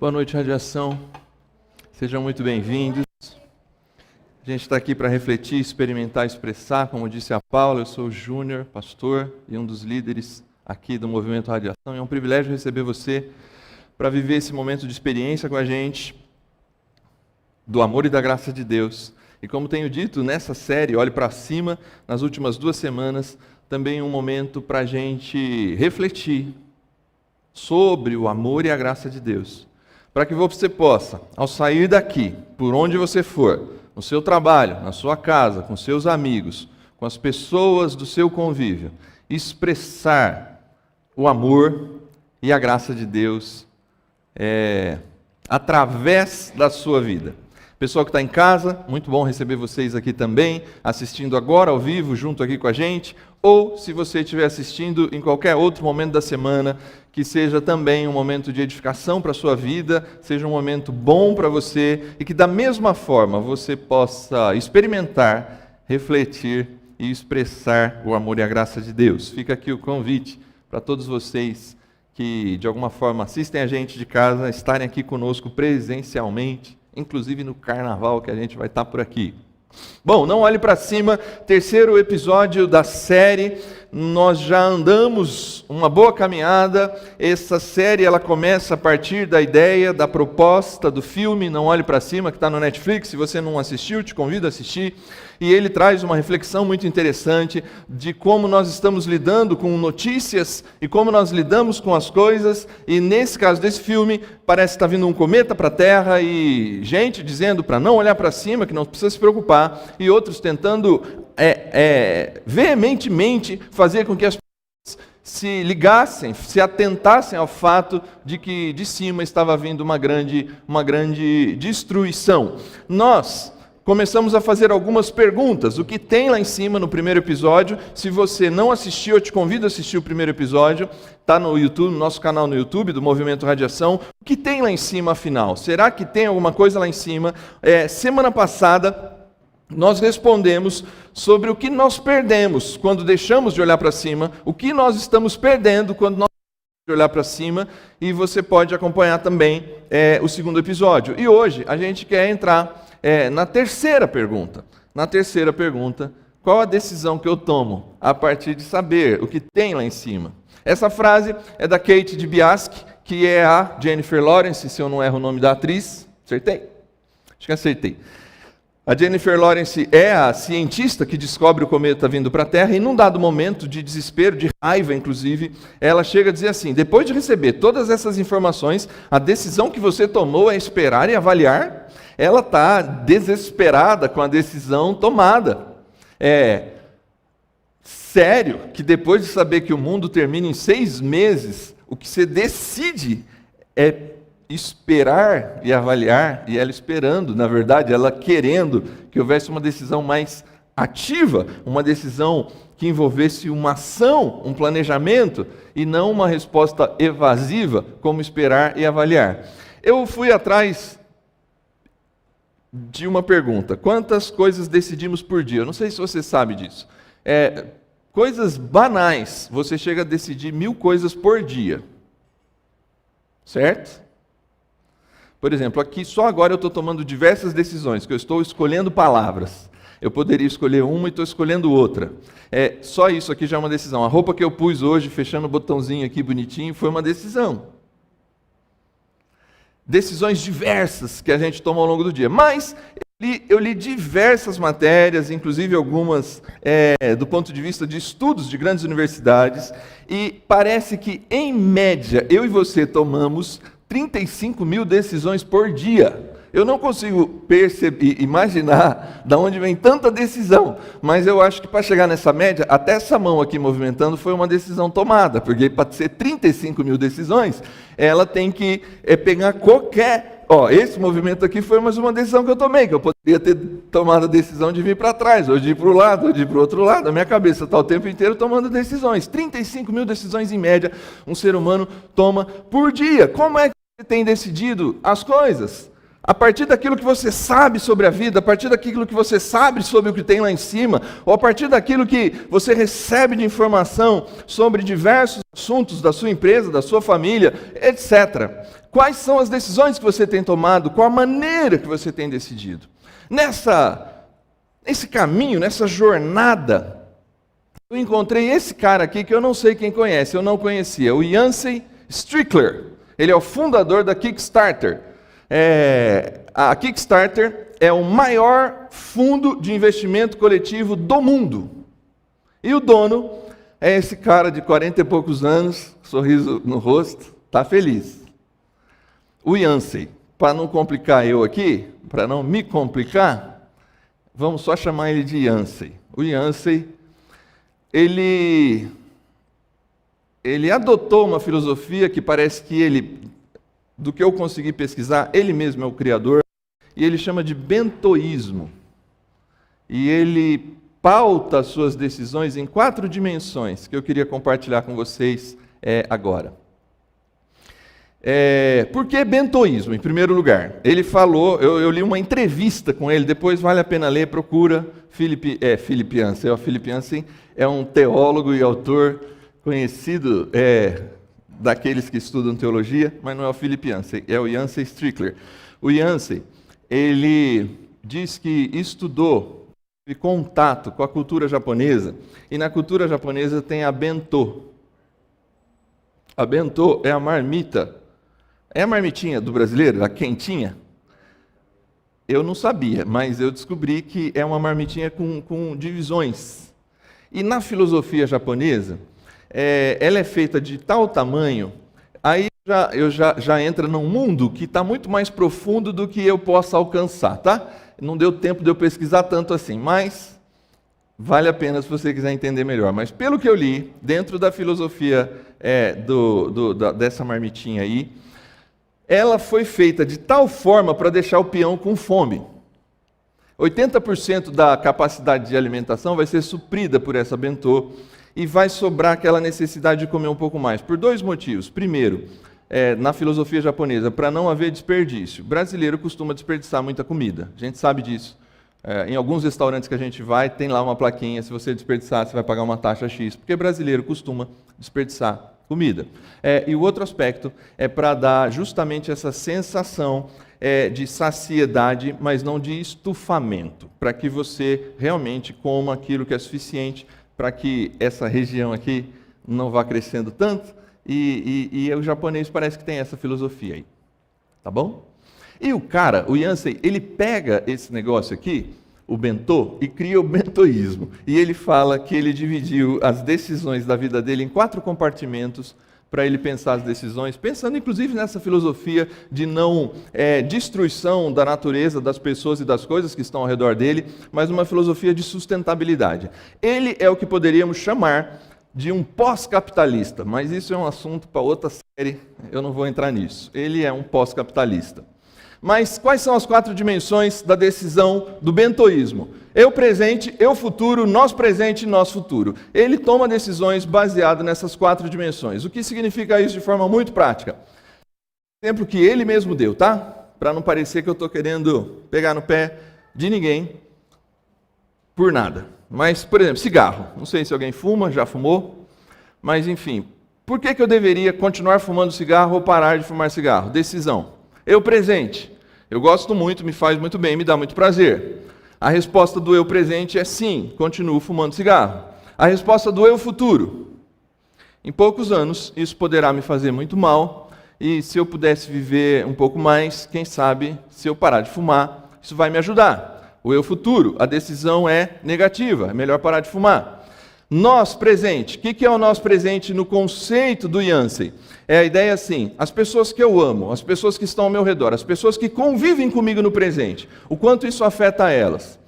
Boa noite, Radiação. Sejam muito bem-vindos. A gente está aqui para refletir, experimentar, expressar. Como disse a Paula, eu sou o Júnior, pastor e um dos líderes aqui do Movimento Radiação. É um privilégio receber você para viver esse momento de experiência com a gente, do amor e da graça de Deus. E como tenho dito, nessa série, Olhe para Cima, nas últimas 2 semanas, também um momento para a gente refletir sobre o amor e a graça de Deus. Para que você possa, ao sair daqui, por onde você for, no seu trabalho, na sua casa, com seus amigos, com as pessoas do seu convívio, expressar o amor e a graça de Deus através da sua vida. Pessoal que está em casa, muito bom receber vocês aqui também, assistindo agora ao vivo, junto aqui com a gente, ou se você estiver assistindo em qualquer outro momento da semana, que seja também um momento de edificação para a sua vida, seja um momento bom para você, e que da mesma forma você possa experimentar, refletir e expressar o amor e a graça de Deus. Fica aqui o convite para todos vocês que de alguma forma assistem a gente de casa, estarem aqui conosco presencialmente, inclusive no carnaval que a gente vai estar por aqui. Bom, não olhe para cima, 3º episódio da série. Nós já andamos uma boa caminhada. Essa série ela começa a partir da ideia, da proposta do filme Não Olhe para Cima, que está no Netflix. Se você não assistiu, te convido a assistir. E ele traz uma reflexão muito interessante de como nós estamos lidando com notícias e como nós lidamos com as coisas. E nesse caso desse filme, parece que está vindo um cometa para a Terra e gente dizendo para não olhar para cima, que não precisa se preocupar, e outros tentando veementemente fazer com que as pessoas se ligassem, se atentassem ao fato de que de cima estava vindo uma grande destruição. Nós começamos a fazer algumas perguntas. O que tem lá em cima no primeiro episódio? Se você não assistiu, eu te convido a assistir o primeiro episódio. Está no YouTube, no nosso canal no YouTube, do Movimento Radiação. O que tem lá em cima, afinal? Será que tem alguma coisa lá em cima? Semana passada, nós respondemos sobre o que nós perdemos quando deixamos de olhar para cima, o que nós estamos perdendo quando nós deixamos de olhar para cima, e você pode acompanhar também o 2º episódio. E hoje a gente quer entrar na terceira pergunta. Na terceira pergunta, qual a decisão que eu tomo a partir de saber o que tem lá em cima? Essa frase é da Kate Dibiasky, que é a Jennifer Lawrence, se eu não erro o nome da atriz. Acertei? Acho que acertei. A Jennifer Lawrence é a cientista que descobre o cometa vindo para a Terra, e num dado momento de desespero, de raiva inclusive, ela chega a dizer assim: depois de receber todas essas informações, a decisão que você tomou é esperar e avaliar. Ela está desesperada com a decisão tomada. Sério que depois de saber que o mundo termina em 6 meses, o que você decide é esperar e avaliar, e ela esperando, na verdade, ela querendo que houvesse uma decisão mais ativa, uma decisão que envolvesse uma ação, um planejamento, e não uma resposta evasiva, como esperar e avaliar. Eu fui atrás de uma pergunta: quantas coisas decidimos por dia? Eu não sei se você sabe disso. Coisas banais, você chega a decidir 1000 coisas por dia. Certo? Por exemplo, aqui só agora eu estou tomando diversas decisões, que eu estou escolhendo palavras. Eu poderia escolher uma e estou escolhendo outra. Só isso aqui já é uma decisão. A roupa que eu pus hoje, fechando o botãozinho aqui bonitinho, foi uma decisão. Decisões diversas que a gente toma ao longo do dia. Mas eu li diversas matérias, inclusive algumas do ponto de vista de estudos de grandes universidades, e parece que, em média, eu e você tomamos 35 mil decisões por dia. Eu não consigo imaginar de onde vem tanta decisão, mas eu acho que para chegar nessa média, até essa mão aqui movimentando foi uma decisão tomada, porque para ser 35 mil decisões, ela tem que pegar qualquer... esse movimento aqui foi mais uma decisão que eu tomei, que eu poderia ter tomado a decisão de vir para trás, ou de ir para o lado, ou de ir para o outro lado. A minha cabeça está o tempo inteiro tomando decisões. 35 mil decisões em média um ser humano toma por dia. Como é que você tem decidido as coisas? A partir daquilo que você sabe sobre a vida, a partir daquilo que você sabe sobre o que tem lá em cima, ou a partir daquilo que você recebe de informação sobre diversos assuntos da sua empresa, da sua família, etc. Quais são as decisões que você tem tomado? Qual a maneira que você tem decidido? Nesse caminho, nessa jornada, eu encontrei esse cara aqui que eu não sei quem conhece, eu não conhecia, o Yancey Strickler. Ele é o fundador da Kickstarter. A Kickstarter é o maior fundo de investimento coletivo do mundo. E o dono é esse cara de 40 e poucos anos, sorriso no rosto, está feliz. O Yancey, para não complicar eu aqui, para não me complicar, vamos só chamar ele de Yancey. O Yancey, ele adotou uma filosofia que parece que ele, do que eu consegui pesquisar, ele mesmo é o criador, e ele chama de bentoísmo. E ele pauta suas decisões em 4 dimensões, que eu queria compartilhar com vocês agora. Por que bentoísmo, em primeiro lugar? Ele falou, eu li uma entrevista com ele, depois vale a pena ler, procura. Philip Yancey. Philip Yancey é um teólogo e autor conhecido daqueles que estudam teologia, mas não é o Philip Yancey, é o Yancey Strickler. O Yancey, ele diz que estudou, teve contato com a cultura japonesa, e na cultura japonesa tem a bentô. A bentô é a marmita. É a marmitinha do brasileiro, a quentinha? Eu não sabia, mas eu descobri que é uma marmitinha com divisões. E na filosofia japonesa, ela é feita de tal tamanho, aí já entra num mundo que está muito mais profundo do que eu possa alcançar, tá? Não deu tempo de eu pesquisar tanto assim, mas vale a pena se você quiser entender melhor. Mas pelo que eu li, dentro da filosofia dessa marmitinha aí, ela foi feita de tal forma para deixar o peão com fome. 80% da capacidade de alimentação vai ser suprida por essa bentô e vai sobrar aquela necessidade de comer um pouco mais, por 2 motivos. Primeiro, na filosofia japonesa, para não haver desperdício. O brasileiro costuma desperdiçar muita comida, a gente sabe disso. Em alguns restaurantes que a gente vai, tem lá uma plaquinha, se você desperdiçar, você vai pagar uma taxa X, porque brasileiro costuma desperdiçar comida. E o outro aspecto é para dar justamente essa sensação de saciedade, mas não de estufamento, para que você realmente coma aquilo que é suficiente para que essa região aqui não vá crescendo tanto, e o japonês parece que tem essa filosofia aí. Tá bom? E o Yancey, ele pega esse negócio aqui, o bentô, e cria o bentoísmo. E ele fala que ele dividiu as decisões da vida dele em 4 compartimentos para ele pensar as decisões, pensando inclusive nessa filosofia de não destruição da natureza, das pessoas e das coisas que estão ao redor dele, mas uma filosofia de sustentabilidade. Ele é o que poderíamos chamar de um pós-capitalista, mas isso é um assunto para outra série, eu não vou entrar nisso. Ele é um pós-capitalista. Mas quais são as 4 dimensões da decisão do bentoísmo? Eu presente, eu futuro, nós presente e nós futuro. Ele toma decisões baseado nessas 4 dimensões. O que significa isso de forma muito prática? Exemplo que ele mesmo deu, tá? Para não parecer que eu estou querendo pegar no pé de ninguém por nada. Mas, por exemplo, cigarro. Não sei se alguém fuma, já fumou, mas enfim. Por que eu deveria continuar fumando cigarro ou parar de fumar cigarro? Decisão. Eu presente. Eu gosto muito, me faz muito bem, me dá muito prazer. A resposta do eu presente é sim, continuo fumando cigarro. A resposta do eu futuro. Em poucos anos, isso poderá me fazer muito mal, e se eu pudesse viver um pouco mais, quem sabe, se eu parar de fumar, isso vai me ajudar. O eu futuro, a decisão é negativa, é melhor parar de fumar. Nós presente. O que é o nós presente no conceito do Yancey? É a ideia assim, as pessoas que eu amo, as pessoas que estão ao meu redor, as pessoas que convivem comigo no presente, o quanto isso afeta elas.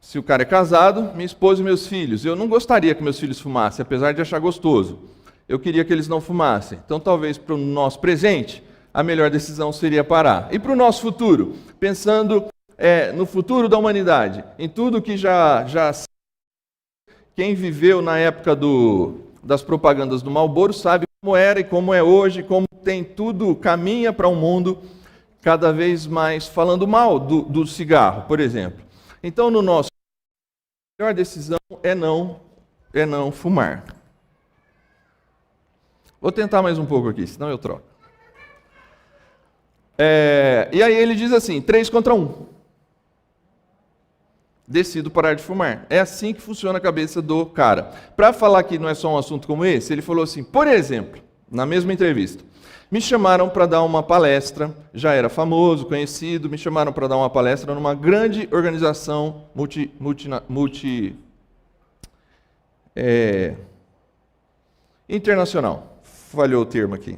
Se o cara é casado, minha esposa e meus filhos, eu não gostaria que meus filhos fumassem, apesar de achar gostoso. Eu queria que eles não fumassem. Então, talvez para o nosso presente, a melhor decisão seria parar. E para o nosso futuro? Pensando no futuro da humanidade, em tudo que já quem viveu na época das propagandas do Marlboro sabe como era e como é hoje, como tem tudo, caminha para um mundo cada vez mais falando mal do cigarro, por exemplo. Então, no nosso, a melhor decisão é não fumar. Vou tentar mais um pouco aqui, senão eu troco. E aí ele diz assim, 3 contra 1. Decido parar de fumar. É assim que funciona a cabeça do cara. Para falar que não é só um assunto como esse, ele falou assim, por exemplo, na mesma entrevista, me chamaram para dar uma palestra, já era famoso, conhecido, me chamaram para dar uma palestra numa grande organização internacional. Falhou o termo aqui.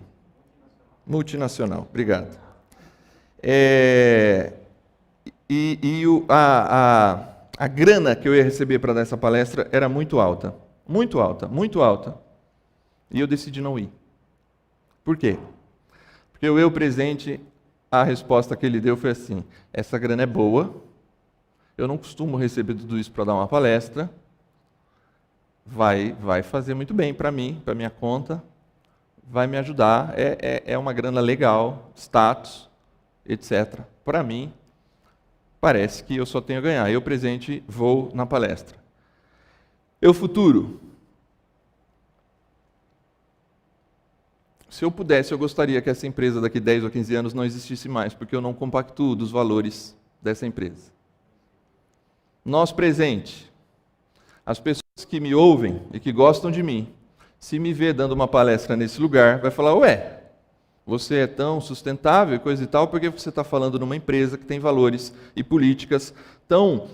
Multinacional, obrigado. A grana que eu ia receber para dar essa palestra era muito alta. Muito alta, muito alta. E eu decidi não ir. Por quê? Porque o eu presente, a resposta que ele deu foi assim, essa grana é boa, eu não costumo receber tudo isso para dar uma palestra, vai fazer muito bem para mim, para minha conta, vai me ajudar, é uma grana legal, status, etc. Para mim, parece que eu só tenho a ganhar. Eu presente vou na palestra. Eu futuro. Se eu pudesse, eu gostaria que essa empresa daqui 10 ou 15 anos não existisse mais, porque eu não compactuo dos valores dessa empresa. Nós presente. As pessoas que me ouvem e que gostam de mim, se me ver dando uma palestra nesse lugar, vai falar, ué, você é tão sustentável e coisa e tal, porque você está falando numa empresa que tem valores e políticas tão,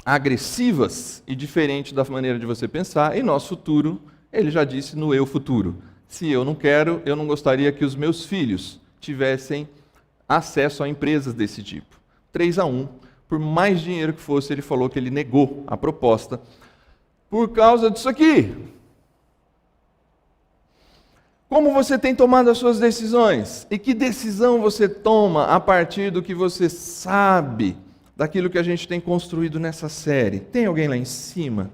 agressivas e diferentes da maneira de você pensar, e nosso futuro, ele já disse no eu futuro. Se eu não quero, eu não gostaria que os meus filhos tivessem acesso a empresas desse tipo. 3-1, por mais dinheiro que fosse, ele falou que ele negou a proposta por causa disso aqui. Como você tem tomado as suas decisões? E que decisão você toma a partir do que você sabe daquilo que a gente tem construído nessa série? Tem alguém lá em cima?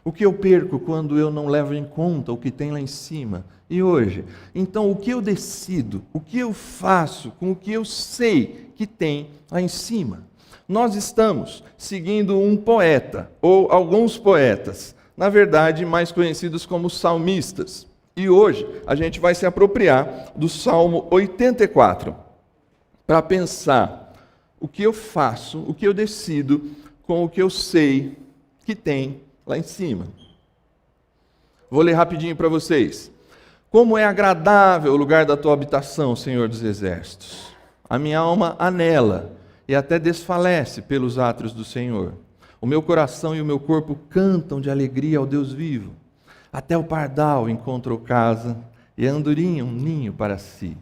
O que eu perco quando eu não levo em conta o que tem lá em cima? E hoje? Então, o que eu decido? O que eu faço com o que eu sei que tem lá em cima? Nós estamos seguindo um poeta, ou alguns poetas, na verdade, mais conhecidos como salmistas. E hoje a gente vai se apropriar do Salmo 84 para pensar o que eu faço, o que eu decido com o que eu sei que tem lá em cima. Vou ler rapidinho para vocês. Como é agradável o lugar da tua habitação, Senhor dos Exércitos. A minha alma anela e até desfalece pelos átrios do Senhor. O meu coração e o meu corpo cantam de alegria ao Deus vivo. Até o pardal encontrou casa e a andorinha um ninho para si,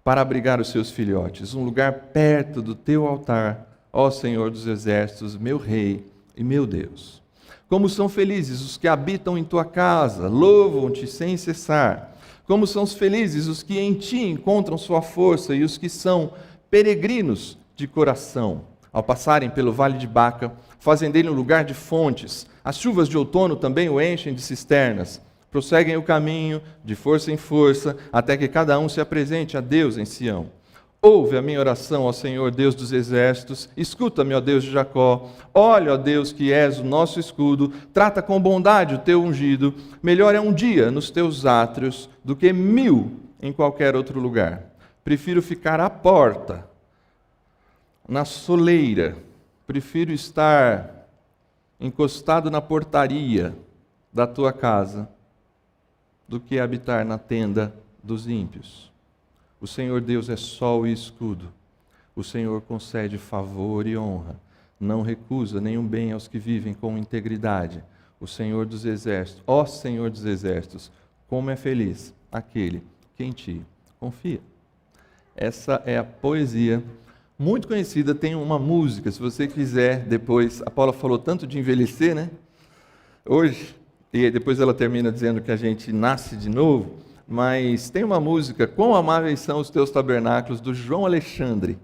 para abrigar os seus filhotes, um lugar perto do teu altar, ó Senhor dos Exércitos, meu Rei e meu Deus. Como são felizes os que habitam em tua casa, louvam-te sem cessar. Como são felizes os que em ti encontram sua força e os que são peregrinos de coração. Ao passarem pelo vale de Baca, fazem dele um lugar de fontes. As chuvas de outono também o enchem de cisternas. Prosseguem o caminho, de força em força, até que cada um se apresente a Deus em Sião. Ouve a minha oração, ó Senhor, Deus dos exércitos. Escuta-me, ó Deus de Jacó. Olha, ó Deus, que és o nosso escudo. Trata com bondade o teu ungido. Melhor é um dia nos teus átrios do que 1000 em qualquer outro lugar. Prefiro ficar à porta, na soleira. Prefiro estar encostado na portaria da tua casa do que habitar na tenda dos ímpios. O Senhor Deus é sol e escudo. O Senhor concede favor e honra. Não recusa nenhum bem aos que vivem com integridade. O Senhor dos exércitos, ó Senhor dos exércitos, como é feliz aquele que em ti confia. Essa é a poesia muito conhecida, tem uma música, se você quiser depois, a Paula falou tanto de envelhecer, né? Hoje, e depois ela termina dizendo que a gente nasce de novo, mas tem uma música, Quão Amáveis São os Teus Tabernáculos, do João Alexandre.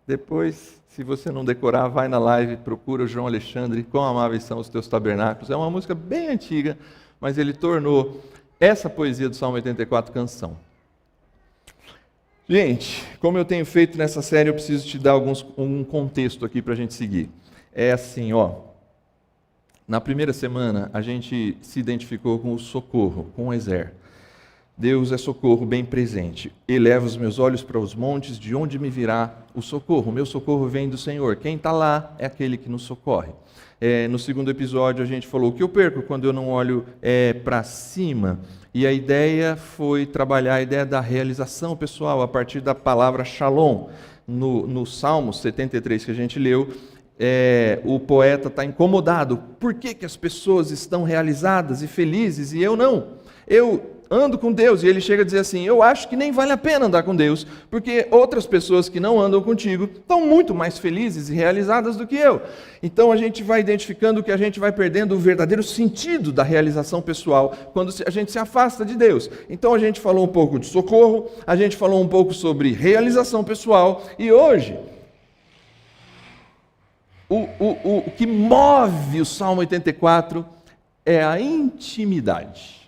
Depois, se você não decorar, vai na live, procura o João Alexandre, Quão Amáveis São os Teus Tabernáculos. É uma música bem antiga, mas ele tornou essa poesia do Salmo 84 canção. Gente, como eu tenho feito nessa série, eu preciso te dar um contexto aqui para a gente seguir. É assim, ó. Na primeira semana, a gente se identificou com o socorro, com o Ezer. Deus é socorro bem presente. Eleva os meus olhos para os montes, de onde me virá o socorro? O meu socorro vem do Senhor. Quem está lá é aquele que nos socorre. No segundo episódio a gente falou o que eu perco quando eu não olho para cima. E a ideia foi trabalhar a ideia da realização pessoal a partir da palavra shalom. No Salmo 73 que a gente leu, o poeta está incomodado. Por que as pessoas estão realizadas e felizes e eu não? Eu ando com Deus, e ele chega a dizer assim, eu acho que nem vale a pena andar com Deus, porque outras pessoas que não andam contigo estão muito mais felizes e realizadas do que eu. Então a gente vai identificando que a gente vai perdendo o verdadeiro sentido da realização pessoal quando a gente se afasta de Deus. Então a gente falou um pouco de socorro, a gente falou um pouco sobre realização pessoal, e hoje o que move o Salmo 84 é a intimidade.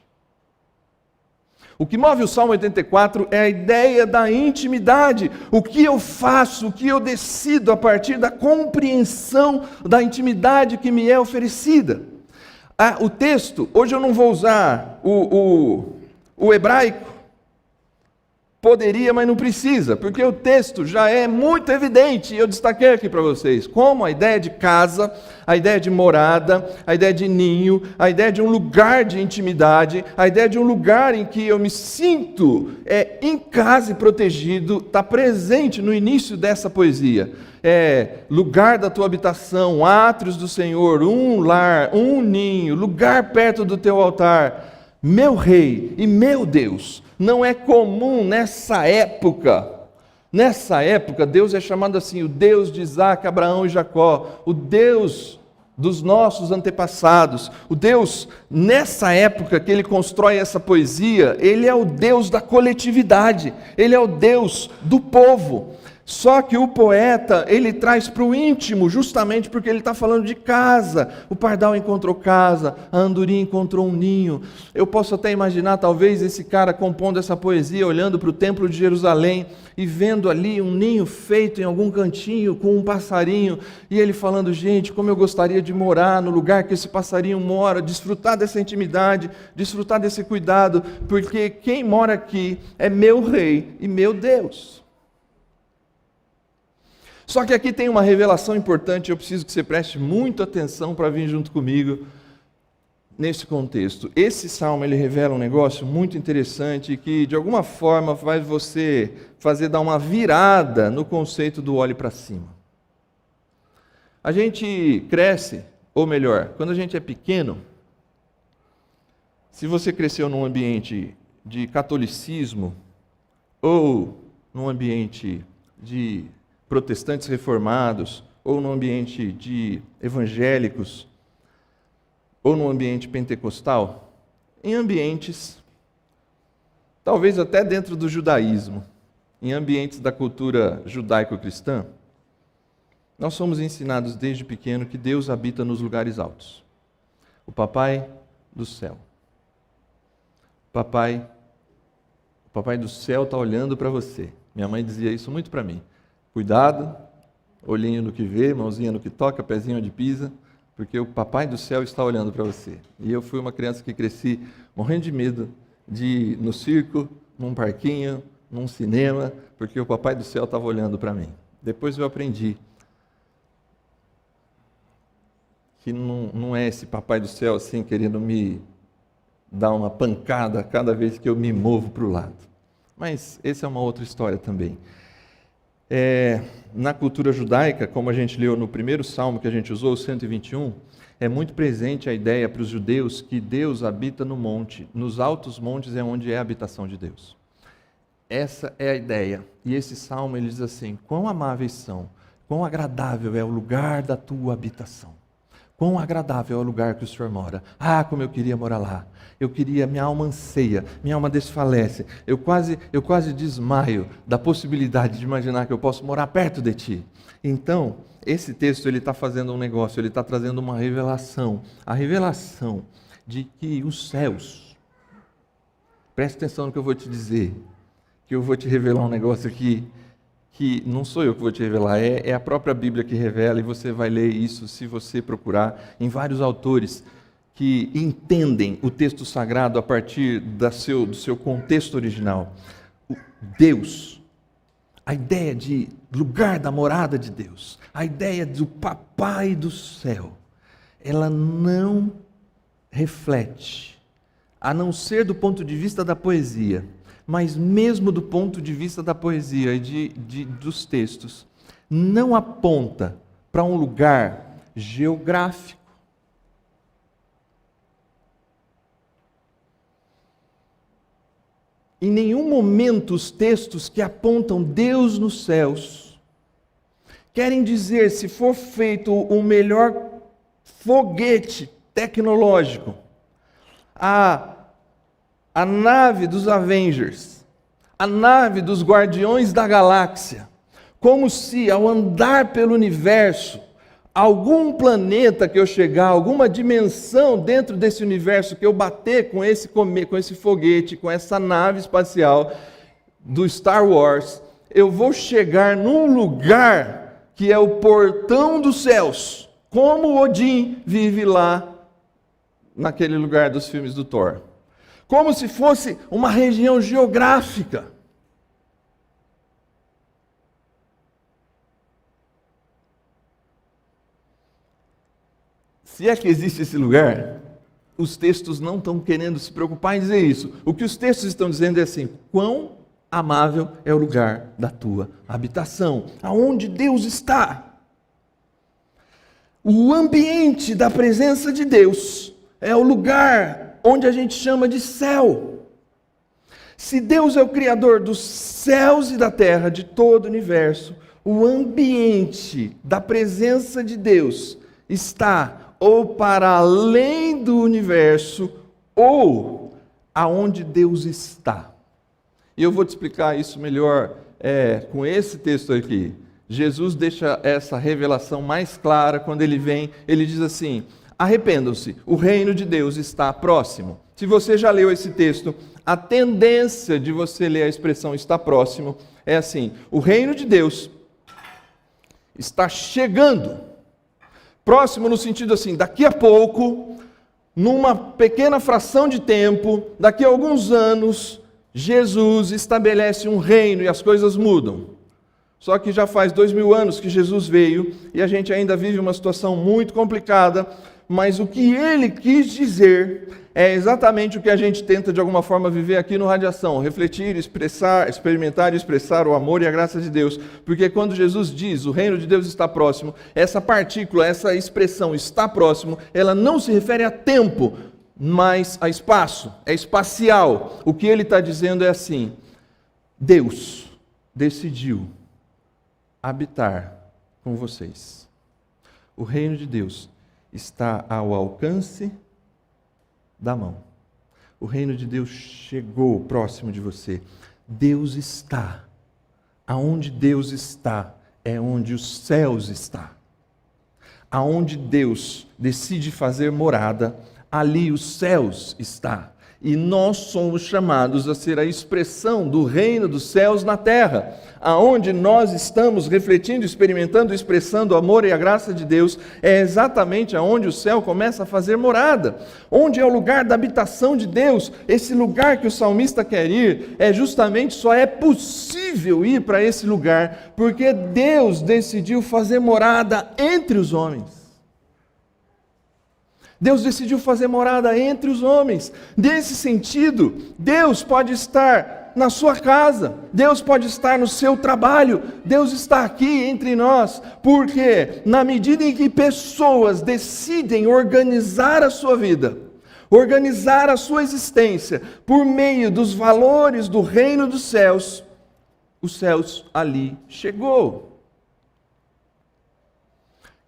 O que move o Salmo 84 é a ideia da intimidade. O que eu faço, o que eu decido a partir da compreensão da intimidade que me é oferecida. O texto, hoje eu não vou usar o hebraico, poderia, mas não precisa, porque o texto já é muito evidente, e eu destaquei aqui para vocês, como a ideia de casa, a ideia de morada, a ideia de ninho, a ideia de um lugar de intimidade, a ideia de um lugar em que eu me sinto em casa e protegido, está presente no início dessa poesia. Lugar da tua habitação, átrios do Senhor, um lar, um ninho, lugar perto do teu altar, meu Rei e meu Deus. Não é comum nessa época, Deus é chamado assim, o Deus de Isaac, Abraão e Jacó, o Deus dos nossos antepassados, o Deus, nessa época que ele constrói essa poesia, ele é o Deus da coletividade, ele é o Deus do povo. Só que o poeta, ele traz para o íntimo, justamente porque ele está falando de casa. O pardal encontrou casa, a andorinha encontrou um ninho. Eu posso até imaginar, talvez, esse cara compondo essa poesia, olhando para o templo de Jerusalém e vendo ali um ninho feito em algum cantinho com um passarinho, e ele falando, gente, como eu gostaria de morar no lugar que esse passarinho mora, desfrutar dessa intimidade, desfrutar desse cuidado, porque quem mora aqui é meu Rei e meu Deus. Só que aqui tem uma revelação importante, eu preciso que você preste muita atenção para vir junto comigo nesse contexto. Esse salmo, ele revela um negócio muito interessante que, de alguma forma, faz você dar uma virada no conceito do olhe para cima. A gente cresce, ou melhor, quando a gente é pequeno, se você cresceu num ambiente de catolicismo ou num ambiente de protestantes reformados, ou no ambiente de evangélicos, ou no ambiente pentecostal, em ambientes, talvez até dentro do judaísmo, em ambientes da cultura judaico-cristã, nós somos ensinados desde pequeno que Deus habita nos lugares altos. O papai do céu. O papai do céu está olhando para você. Minha mãe dizia isso muito para mim. Cuidado, olhinho no que vê, mãozinha no que toca, pezinho onde pisa, porque o papai do céu está olhando para você. E eu fui uma criança que cresci morrendo de medo de ir no circo, num parquinho, num cinema, porque o papai do céu estava olhando para mim. Depois eu aprendi que não é esse papai do céu assim querendo me dar uma pancada cada vez que eu me movo para o lado. Mas essa é uma outra história também. Na cultura judaica, como a gente leu no primeiro salmo que a gente usou, o 121, é muito presente a ideia para os judeus que Deus habita no monte, nos altos montes é onde é a habitação de Deus. Essa é a ideia. E esse salmo ele diz assim, quão amáveis são, quão agradável é o lugar da tua habitação. Quão agradável é o lugar que o Senhor mora. Ah, como eu queria morar lá. Eu queria, minha alma anseia, minha alma desfalece. Eu quase desmaio da possibilidade de imaginar que eu posso morar perto de ti. Então, esse texto ele está fazendo um negócio, ele está trazendo uma revelação. A revelação de que os céus, preste atenção no que eu vou te dizer, que eu vou te revelar um negócio aqui, que não sou eu que vou te revelar, é a própria Bíblia que revela, e você vai ler isso se você procurar em vários autores que entendem o texto sagrado a partir do seu contexto original. Deus, a ideia de lugar da morada de Deus, a ideia do papai do céu, ela não reflete, a não ser do ponto de vista da poesia, mas mesmo do ponto de vista da poesia e dos textos, não aponta para um lugar geográfico. Em nenhum momento os textos que apontam Deus nos céus querem dizer, se for feito o melhor foguete tecnológico, a nave dos Avengers, a nave dos Guardiões da Galáxia, como se ao andar pelo universo, algum planeta que eu chegar, alguma dimensão dentro desse universo que eu bater com esse foguete, com essa nave espacial do Star Wars, eu vou chegar num lugar que é o portão dos céus, como Odin vive lá naquele lugar dos filmes do Thor. Como se fosse uma região geográfica. Se é que existe esse lugar, os textos não estão querendo se preocupar em dizer isso. O que os textos estão dizendo é assim: quão amável é o lugar da tua habitação, aonde Deus está. O ambiente da presença de Deus é o lugar onde a gente chama de céu. Se Deus é o Criador dos céus e da terra, de todo o universo, o ambiente da presença de Deus está ou para além do universo, ou aonde Deus está. E eu vou te explicar isso melhor com esse texto aqui. Jesus deixa essa revelação mais clara quando ele vem, ele diz assim: arrependam-se, o reino de Deus está próximo. Se você já leu esse texto, a tendência de você ler a expressão está próximo é assim: o reino de Deus está chegando. Próximo no sentido assim, daqui a pouco, numa pequena fração de tempo, daqui a alguns anos, Jesus estabelece um reino e as coisas mudam. Só que já faz 2000 anos que Jesus veio e a gente ainda vive uma situação muito complicada, mas o que ele quis dizer é exatamente o que a gente tenta de alguma forma viver aqui no Radiação: refletir, expressar, experimentar e expressar o amor e a graça de Deus. Porque quando Jesus diz o reino de Deus está próximo, essa partícula, essa expressão está próximo, ela não se refere a tempo, mas a espaço, é espacial. O que ele está dizendo é assim: Deus decidiu habitar com vocês. O reino de Deus está ao alcance da mão. O reino de Deus chegou próximo de você. Deus está. Aonde Deus está é onde os céus estão. Aonde Deus decide fazer morada, ali os céus estão. E nós somos chamados a ser a expressão do reino dos céus na terra. Aonde nós estamos refletindo, experimentando, expressando o amor e a graça de Deus, é exatamente aonde o céu começa a fazer morada. Onde é o lugar da habitação de Deus, esse lugar que o salmista quer ir, só é possível ir para esse lugar, porque Deus decidiu fazer morada entre os homens. Deus decidiu fazer morada entre os homens. Nesse sentido, Deus pode estar na sua casa, Deus pode estar no seu trabalho, Deus está aqui entre nós, porque na medida em que pessoas decidem organizar a sua vida, organizar a sua existência, por meio dos valores do reino dos céus, os céus ali chegou.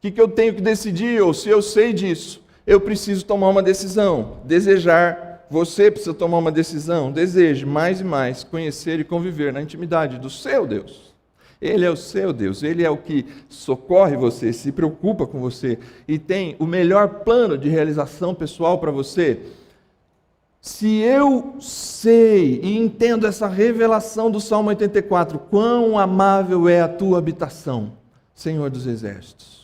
O que eu tenho que decidir, ou se eu sei disso? Eu preciso tomar uma decisão, desejar, você precisa tomar uma decisão, deseje mais e mais conhecer e conviver na intimidade do seu Deus. Ele é o seu Deus, Ele é o que socorre você, se preocupa com você e tem o melhor plano de realização pessoal para você. Se eu sei e entendo essa revelação do Salmo 84, quão amável é a tua habitação, Senhor dos Exércitos.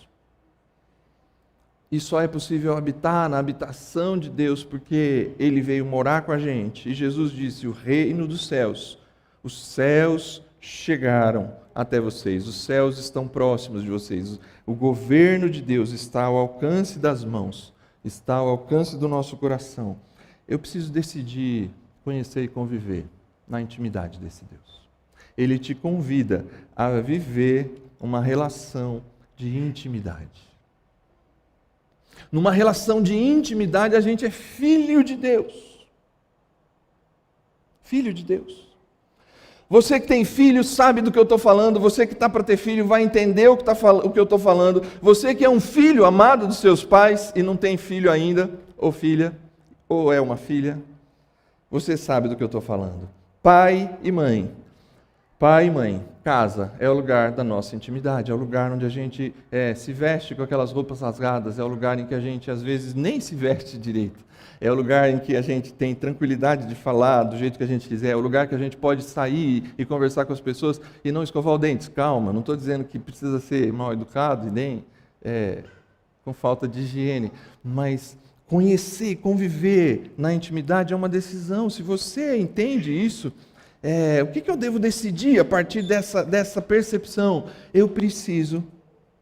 E só é possível habitar na habitação de Deus porque Ele veio morar com a gente. E Jesus disse: o reino dos céus, os céus chegaram até vocês, os céus estão próximos de vocês. O governo de Deus está ao alcance das mãos, está ao alcance do nosso coração. Eu preciso decidir conhecer e conviver na intimidade desse Deus. Ele te convida a viver uma relação de intimidade. Numa relação de intimidade, a gente é filho de Deus. Filho de Deus. Você que tem filho sabe do que eu estou falando. Você que está para ter filho vai entender o que eu estou falando. Você que é um filho amado dos seus pais e não tem filho ainda, ou filha, ou é uma filha, você sabe do que eu estou falando. Pai e mãe. Pai e mãe, casa é o lugar da nossa intimidade, é o lugar onde a gente se veste com aquelas roupas rasgadas, é o lugar em que a gente às vezes nem se veste direito, é o lugar em que a gente tem tranquilidade de falar do jeito que a gente quiser, é o lugar que a gente pode sair e conversar com as pessoas e não escovar os dentes. Calma, não estou dizendo que precisa ser mal educado e nem com falta de higiene, mas conhecer e conviver na intimidade é uma decisão. Se você entende isso, o que eu devo decidir a partir dessa percepção? Eu preciso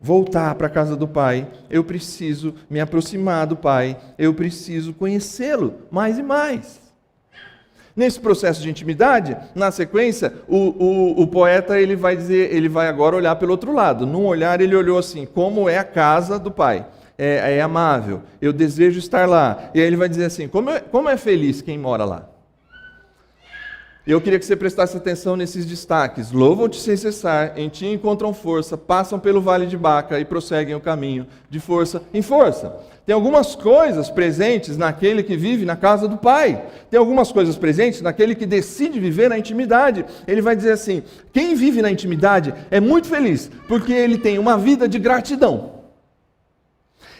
voltar para a casa do Pai, eu preciso me aproximar do Pai, eu preciso conhecê-lo mais e mais. Nesse processo de intimidade, na sequência, o poeta ele vai agora olhar pelo outro lado. Num olhar ele olhou assim: como é a casa do Pai? É amável, eu desejo estar lá. E aí ele vai dizer assim: como é feliz quem mora lá? Eu queria que você prestasse atenção nesses destaques. Louvam-te sem cessar, em ti encontram força, passam pelo vale de Baca e prosseguem o caminho de força em força. Tem algumas coisas presentes naquele que vive na casa do Pai. Tem algumas coisas presentes naquele que decide viver na intimidade. Ele vai dizer assim: quem vive na intimidade é muito feliz, porque ele tem uma vida de gratidão.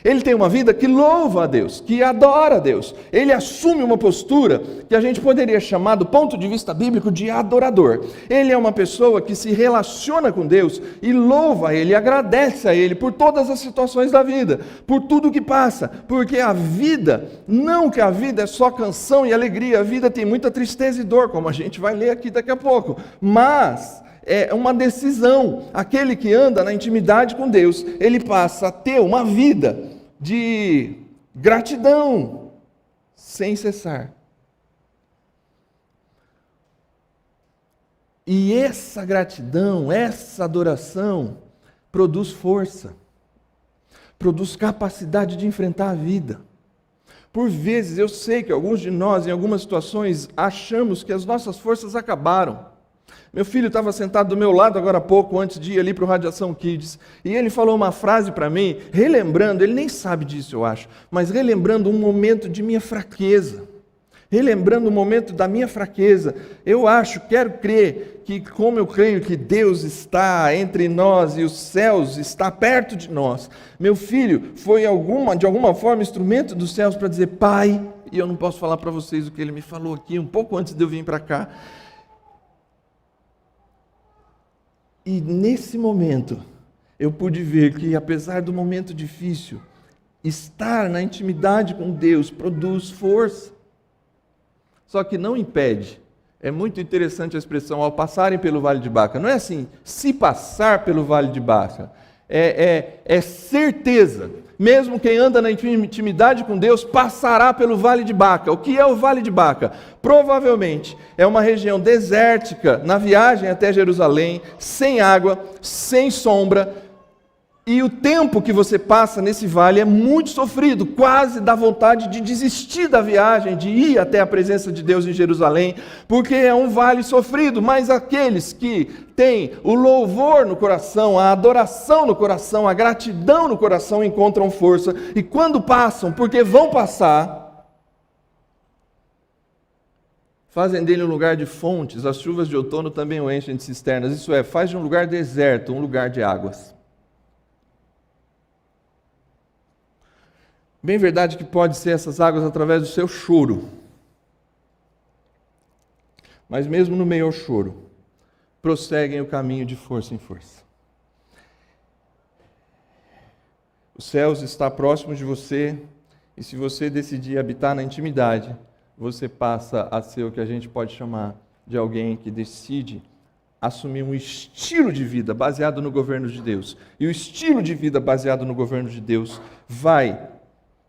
Ele tem uma vida que louva a Deus, que adora a Deus. Ele assume uma postura que a gente poderia chamar, do ponto de vista bíblico, de adorador. Ele é uma pessoa que se relaciona com Deus e louva a Ele, agradece a Ele por todas as situações da vida, por tudo que passa, porque a vida, não que a vida é só canção e alegria, a vida tem muita tristeza e dor, como a gente vai ler aqui daqui a pouco, mas é uma decisão. Aquele que anda na intimidade com Deus, ele passa a ter uma vida de gratidão sem cessar. E essa gratidão, essa adoração, produz força, produz capacidade de enfrentar a vida. Por vezes, eu sei que alguns de nós, em algumas situações, achamos que as nossas forças acabaram. Meu filho estava sentado do meu lado agora há pouco, antes de ir ali para o Radiação Kids, e ele falou uma frase para mim, relembrando, ele nem sabe disso eu acho, mas relembrando um momento de minha fraqueza, relembrando um momento da minha fraqueza. Eu quero crer que, como eu creio que Deus está entre nós e os céus está perto de nós, meu filho foi de alguma forma instrumento dos céus para dizer: Pai, e eu não posso falar para vocês o que ele me falou aqui, um pouco antes de eu vir para cá. E nesse momento, eu pude ver que, apesar do momento difícil, estar na intimidade com Deus produz força. Só que não impede. É muito interessante a expressão, ao passarem pelo Vale de Baca. Não é assim, se passar pelo Vale de Baca. É certeza. Mesmo quem anda na intimidade com Deus passará pelo Vale de Baca. O que é o Vale de Baca? Provavelmente é uma região desértica na viagem até Jerusalém, sem água, sem sombra. E o tempo que você passa nesse vale é muito sofrido, quase dá vontade de desistir da viagem, de ir até a presença de Deus em Jerusalém, porque é um vale sofrido. Mas aqueles que têm o louvor no coração, a adoração no coração, a gratidão no coração, encontram força. E quando passam, porque vão passar, fazem dele um lugar de fontes. As chuvas de outono também o enchem de cisternas. Isso é, faz de um lugar deserto um lugar de águas. Bem verdade que pode ser essas águas através do seu choro. Mas mesmo no meio ao choro, prosseguem o caminho de força em força. Os céus está próximo de você, e se você decidir habitar na intimidade, você passa a ser o que a gente pode chamar de alguém que decide assumir um estilo de vida baseado no governo de Deus. E o estilo de vida baseado no governo de Deus vai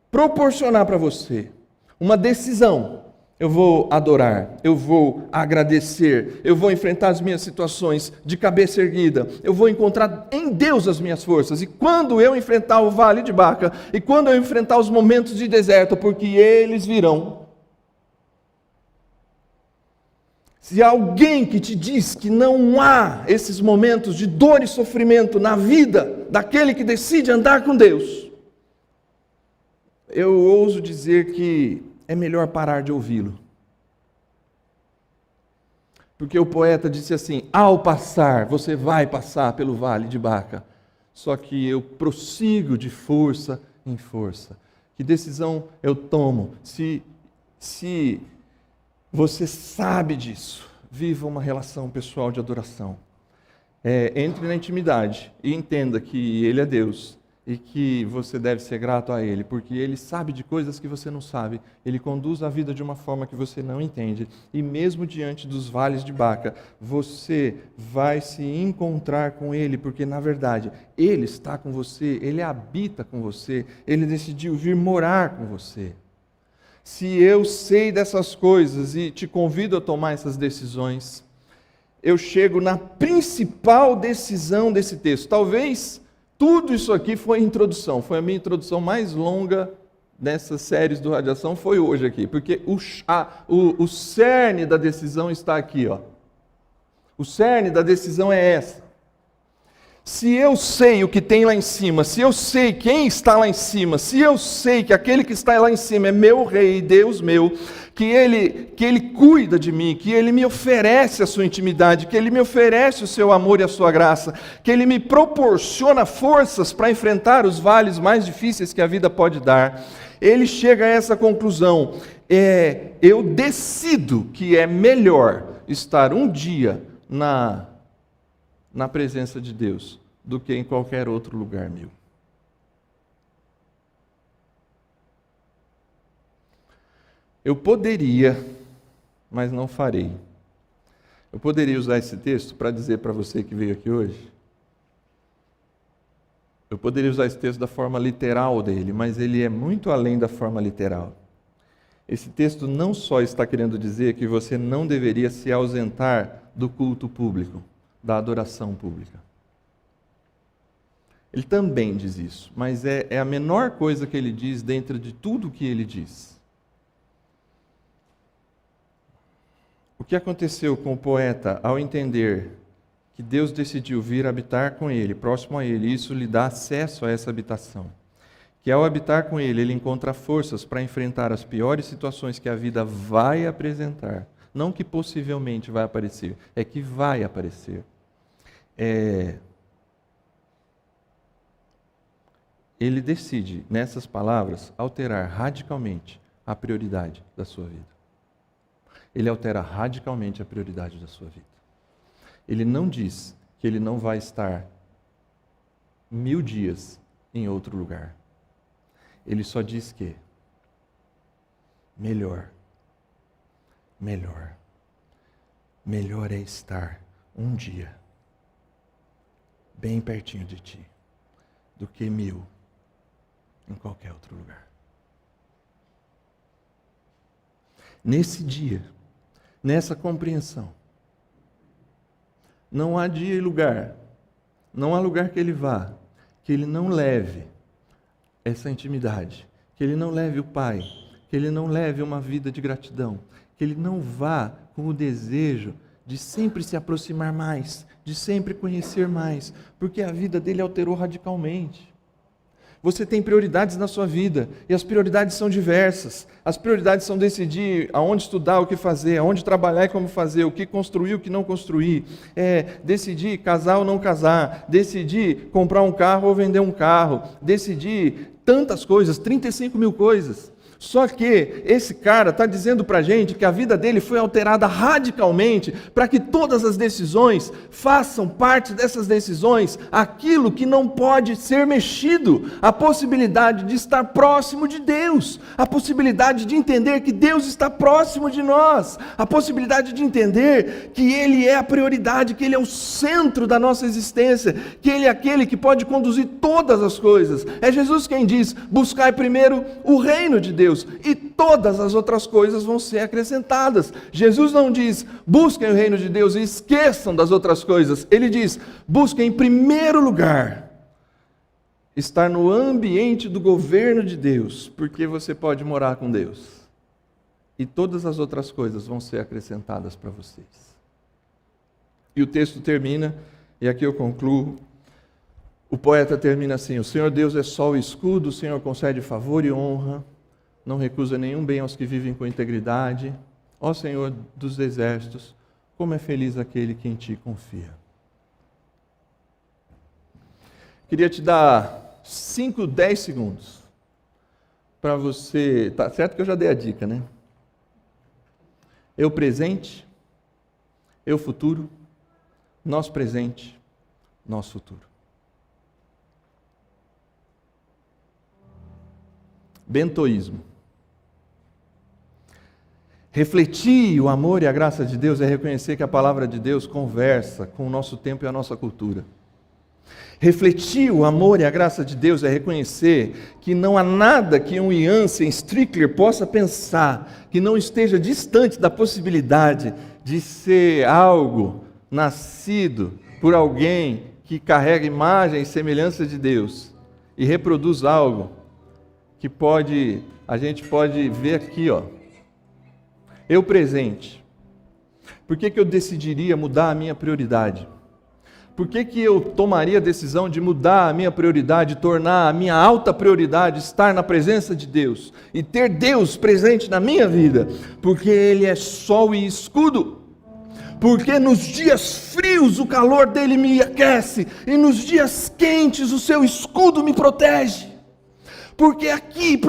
proporcionar para você uma decisão. Eu vou adorar, eu vou agradecer, eu vou enfrentar as minhas situações de cabeça erguida, eu vou encontrar em Deus as minhas forças. E quando eu enfrentar o vale de Baca, e quando eu enfrentar os momentos de deserto, porque eles virão. Se há alguém que te diz que não há esses momentos de dor e sofrimento na vida daquele que decide andar com Deus, eu ouso dizer que é melhor parar de ouvi-lo. Porque o poeta disse assim: ao passar, você vai passar pelo vale de Baca, só que eu prossigo de força em força. Que decisão eu tomo? Se você sabe disso, viva uma relação pessoal de adoração. Entre na intimidade e entenda que Ele é Deus e que você deve ser grato a Ele, porque Ele sabe de coisas que você não sabe, Ele conduz a vida de uma forma que você não entende, e mesmo diante dos vales de Baca, você vai se encontrar com Ele, porque na verdade Ele está com você, Ele habita com você, Ele decidiu vir morar com você. Se eu sei dessas coisas e te convido a tomar essas decisões, eu chego na principal decisão desse texto. Talvez tudo isso aqui foi introdução, foi a minha introdução mais longa nessas séries do Radiação, foi hoje aqui, porque o cerne da decisão está aqui, ó. O cerne da decisão é essa. Se eu sei o que tem lá em cima, se eu sei quem está lá em cima, se eu sei que aquele que está lá em cima é meu rei, Deus meu, que ele cuida de mim, que Ele me oferece a sua intimidade, que Ele me oferece o seu amor e a sua graça, que Ele me proporciona forças para enfrentar os vales mais difíceis que a vida pode dar, ele chega a essa conclusão: eu decido que é melhor estar um dia na presença de Deus do que em qualquer outro lugar meu. Eu poderia, mas não farei. Eu poderia usar esse texto para dizer para você que veio aqui hoje. Eu poderia usar esse texto da forma literal dele, mas ele é muito além da forma literal. Esse texto não só está querendo dizer que você não deveria se ausentar do culto público, da adoração pública. Ele também diz isso, mas é a menor coisa que ele diz dentro de tudo que ele diz. O que aconteceu com o poeta ao entender que Deus decidiu vir habitar com ele, próximo a ele, e isso lhe dá acesso a essa habitação? Que ao habitar com ele, ele encontra forças para enfrentar as piores situações que a vida vai apresentar. Não que possivelmente vai aparecer, é que vai aparecer. Ele decide, nessas palavras, alterar radicalmente a prioridade da sua vida. Ele altera radicalmente a prioridade da sua vida. Ele não diz que ele não vai estar 1000 dias em outro lugar. Ele só diz que melhor é estar um dia bem pertinho de ti do que 1000 em qualquer outro lugar. Nesse dia, nessa compreensão, não há dia e lugar, não há lugar que ele vá, que ele não leve essa intimidade, que ele não leve o Pai, que ele não leve uma vida de gratidão, que ele não vá com o desejo de sempre se aproximar mais, de sempre conhecer mais, porque a vida dele alterou radicalmente. Você tem prioridades na sua vida, e as prioridades são diversas. As prioridades são decidir aonde estudar, o que fazer, aonde trabalhar e como fazer, o que construir, o que não construir, decidir casar ou não casar, decidir comprar um carro ou vender um carro, decidir tantas coisas, 35 mil coisas. Só que esse cara está dizendo para a gente que a vida dele foi alterada radicalmente para que todas as decisões façam parte dessas decisões aquilo que não pode ser mexido, a possibilidade de estar próximo de Deus, a possibilidade de entender que Deus está próximo de nós, a possibilidade de entender que Ele é a prioridade, que Ele é o centro da nossa existência, que Ele é aquele que pode conduzir todas as coisas. É Jesus quem diz: buscai primeiro o reino de Deus, e todas as outras coisas vão ser acrescentadas. Jesus não diz: busquem o reino de Deus e esqueçam das outras coisas. Ele diz: busquem em primeiro lugar estar no ambiente do governo de Deus, porque você pode morar com Deus, e todas as outras coisas vão ser acrescentadas para vocês. E o texto termina, e aqui eu concluo. O poeta termina assim: o Senhor Deus é sol e escudo, o Senhor concede favor e honra, não recusa nenhum bem aos que vivem com integridade. Ó Senhor dos exércitos, como é feliz aquele que em Ti confia. Queria te dar 5, 10 segundos para você... Tá certo que eu já dei a dica, né? Eu presente, eu futuro, nós presente, nós futuro. Bentoísmo. Refletir o amor e a graça de Deus é reconhecer que a palavra de Deus conversa com o nosso tempo e a nossa cultura. Refletir o amor e a graça de Deus é reconhecer que não há nada que um Yancey Strickler possa pensar que não esteja distante da possibilidade de ser algo nascido por alguém que carrega imagem e semelhança de Deus e reproduz algo que a gente pode ver aqui, ó. Eu presente. Por que eu decidiria mudar a minha prioridade? Por que eu tomaria a decisão de mudar a minha prioridade, tornar a minha alta prioridade estar na presença de Deus e ter Deus presente na minha vida? Porque Ele é sol e escudo. Porque nos dias frios o calor dele me aquece e nos dias quentes o seu escudo me protege. Porque aqui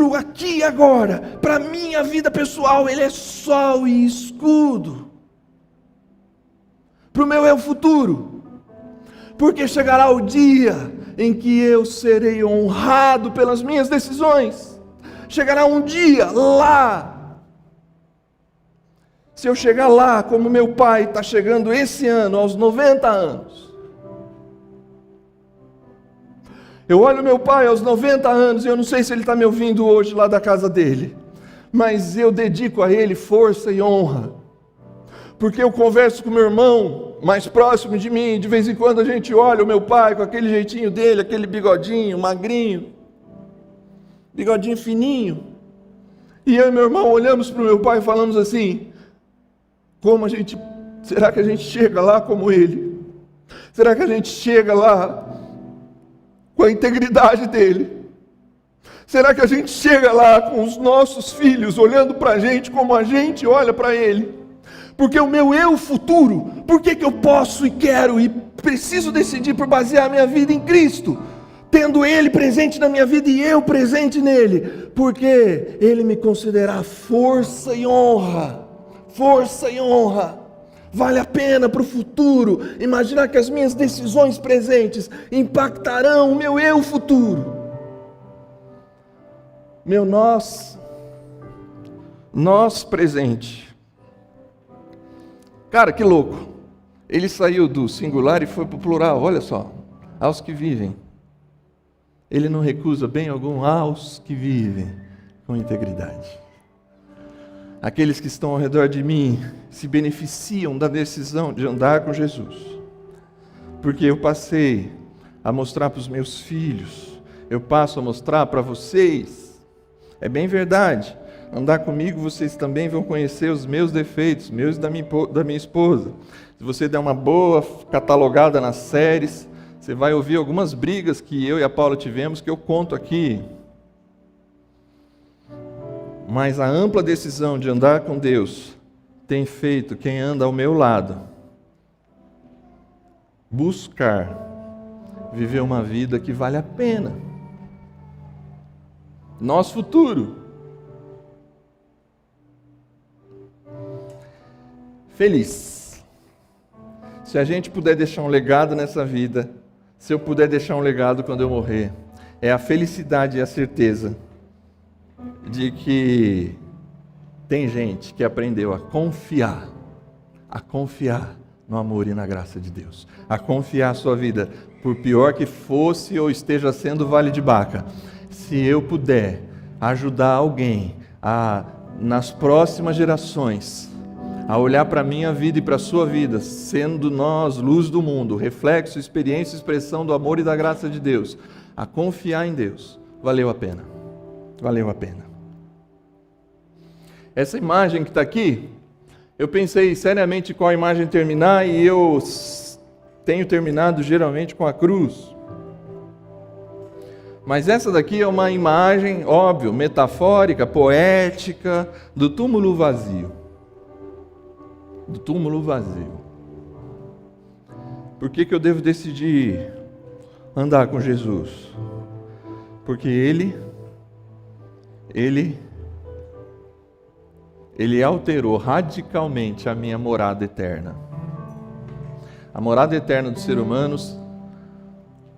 e agora, para a minha vida pessoal, Ele é sol e escudo. Para o meu eu futuro. Porque chegará o dia em que eu serei honrado pelas minhas decisões. Chegará um dia lá. Se eu chegar lá, como meu pai está chegando esse ano, aos 90 anos. Eu olho meu pai aos 90 anos, e eu não sei se ele está me ouvindo hoje lá da casa dele, mas eu dedico a ele força e honra, porque eu converso com meu irmão mais próximo de mim, de vez em quando a gente olha o meu pai com aquele jeitinho dele, aquele bigodinho, magrinho, bigodinho fininho, e eu e meu irmão olhamos para o meu pai e falamos assim: será que a gente chega lá como ele? Será que a gente chega lá com a integridade dele? Será que a gente chega lá com os nossos filhos olhando para a gente como a gente olha para ele? Porque o meu eu futuro, por que eu posso e quero e preciso decidir por basear a minha vida em Cristo, tendo Ele presente na minha vida e eu presente nele? Porque Ele me considerará força e honra. Força e honra. Vale a pena para o futuro imaginar que as minhas decisões presentes impactarão o meu eu futuro. Meu nós presente. Cara, que louco. Ele saiu do singular e foi para o plural, olha só. Aos que vivem. Ele não recusa bem algum aos que vivem com integridade. Aqueles que estão ao redor de mim se beneficiam da decisão de andar com Jesus. Porque eu passei a mostrar para os meus filhos, eu passo a mostrar para vocês. É bem verdade. Andar comigo, vocês também vão conhecer os meus defeitos, meus e da minha esposa. Se você der uma boa catalogada nas séries, você vai ouvir algumas brigas que eu e a Paula tivemos, que eu conto aqui. Mas a ampla decisão de andar com Deus tem feito quem anda ao meu lado buscar viver uma vida que vale a pena. Nosso futuro. feliz. Se a gente puder deixar um legado nessa vida, se eu puder deixar um legado quando eu morrer, é a felicidade e a certeza de que tem gente que aprendeu a confiar no amor e na graça de Deus, a confiar a sua vida, por pior que fosse ou esteja sendo Vale de Baca. Se eu puder ajudar alguém nas próximas gerações, a olhar para a minha vida e para a sua vida, sendo nós luz do mundo, reflexo, experiência e expressão do amor e da graça de Deus, a confiar em Deus, valeu a pena. Valeu a pena. Essa imagem que está aqui, eu pensei seriamente qual imagem terminar e eu tenho terminado geralmente com a cruz. Mas essa daqui é uma imagem, óbvio, metafórica, poética, do túmulo vazio. Do túmulo vazio. Por que eu devo decidir andar com Jesus? Porque Ele alterou radicalmente a minha morada eterna. A morada eterna dos seres humanos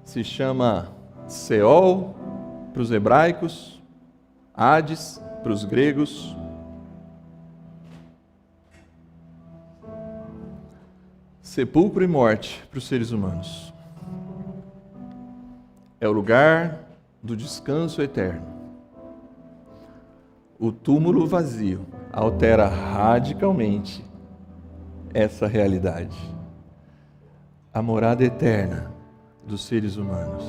se chama Seol para os hebraicos, Hades para os gregos, sepulcro e morte para os seres humanos. É o lugar do descanso eterno. O túmulo vazio altera radicalmente essa realidade. A morada eterna dos seres humanos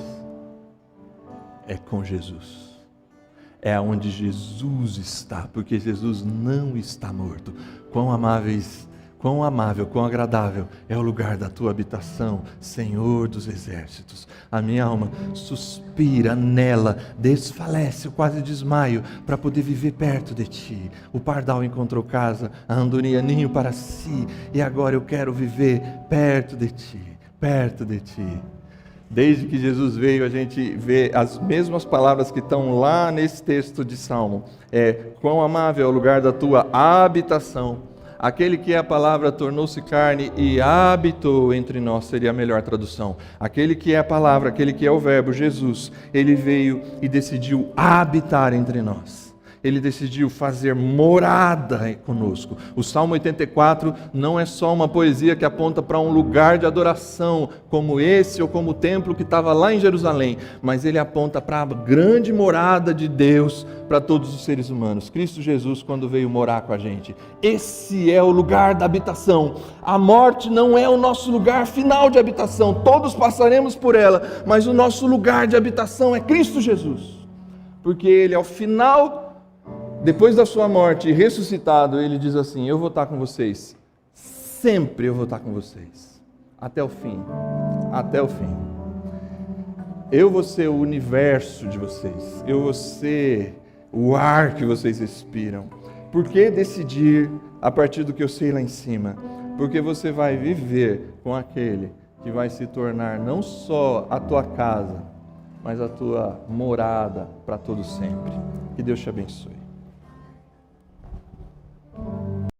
é com Jesus. É onde Jesus está, porque Jesus não está morto. Quão amável, quão agradável é o lugar da tua habitação, Senhor dos exércitos. A minha alma suspira nela, desfalece, eu quase desmaio, para poder viver perto de ti. O pardal encontrou casa, a andorinha ninho para si, e agora eu quero viver perto de ti, perto de ti. Desde que Jesus veio, a gente vê as mesmas palavras que estão lá nesse texto de Salmo. Quão amável é o lugar da tua habitação. Aquele que é a palavra tornou-se carne e habitou entre nós, seria a melhor tradução. Aquele que é a palavra, aquele que é o verbo, Jesus, ele veio e decidiu habitar entre nós. Ele decidiu fazer morada conosco. O Salmo 84 não é só uma poesia que aponta para um lugar de adoração, como esse ou como o templo que estava lá em Jerusalém, mas ele aponta para a grande morada de Deus para todos os seres humanos. Cristo Jesus, quando veio morar com a gente. Esse é o lugar da habitação. A morte não é o nosso lugar final de habitação. Todos passaremos por ela, mas o nosso lugar de habitação é Cristo Jesus. Porque Ele, ao final, depois da sua morte, ressuscitado, Ele diz assim: eu vou estar com vocês. Sempre eu vou estar com vocês. Até o fim. Até o fim. Eu vou ser o universo de vocês. Eu vou ser o ar que vocês respiram. Por que decidir a partir do que eu sei lá em cima? Porque você vai viver com aquele que vai se tornar não só a tua casa, mas a tua morada para todo sempre. Que Deus te abençoe.